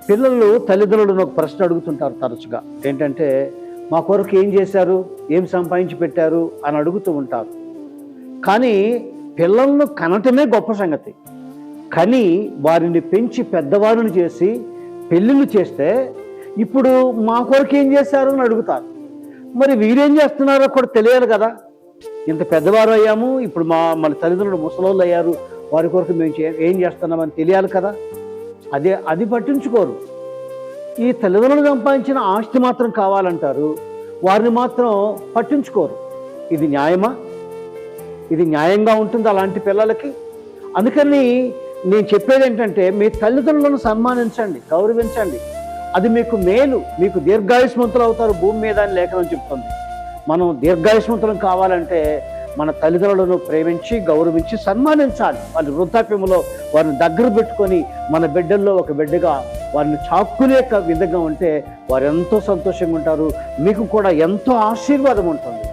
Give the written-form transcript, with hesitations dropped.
పిల్లలు తల్లిదండ్రులను ఒక ప్రశ్న అడుగుతుంటారు తరచుగా. ఏంటంటే, మా కొరకు ఏం చేశారు, ఏం సంపాదించి పెట్టారు అని అడుగుతూ ఉంటారు. కానీ పిల్లలను కనటమే గొప్ప సంగతి. కానీ వారిని పెంచి పెద్దవారిని చేసి పెళ్ళిళ్ళు చేస్తే ఇప్పుడు మా కొరకు ఏం చేశారు అని అడుగుతారు. మరి వీరేం చేస్తున్నారో కూడా తెలియాలి కదా. ఇంత పెద్దవారు అయ్యాము, ఇప్పుడు మన తల్లిదండ్రులు ముసలోళ్ళు అయ్యారు, వారి కొరకు మేము ఏం చేస్తున్నామని తెలియాలి కదా. అది పట్టించుకోరు. ఈ తల్లిదండ్రులు సంపాదించిన ఆస్తి మాత్రం కావాలంటారు, వారిని మాత్రం పట్టించుకోరు. ఇది న్యాయమా? ఇది న్యాయంగా ఉంటుంది అలాంటి పిల్లలకి? అందుకని నేను చెప్పేది ఏంటంటే, మీ తల్లిదండ్రులను సన్మానించండి, గౌరవించండి. అది మీకు మేలు, మీకు దీర్ఘాయుష్మంతులు అవుతారు భూమి మీద అని లేఖనం చెప్తుంది. మనం దీర్ఘాయుష్మంతులం కావాలంటే మన తల్లిదండ్రులను ప్రేమించి గౌరవించి సన్మానించాలి. వాళ్ళ వృద్ధాప్యంలో వారిని దగ్గర పెట్టుకొని మన బిడ్డల్లో ఒక బిడ్డగా వారిని చాక్కునే విధంగా ఉంటే వారు ఎంతో సంతోషంగా ఉంటారు. మీకు కూడా ఎంతో ఆశీర్వాదం ఉంటుంది.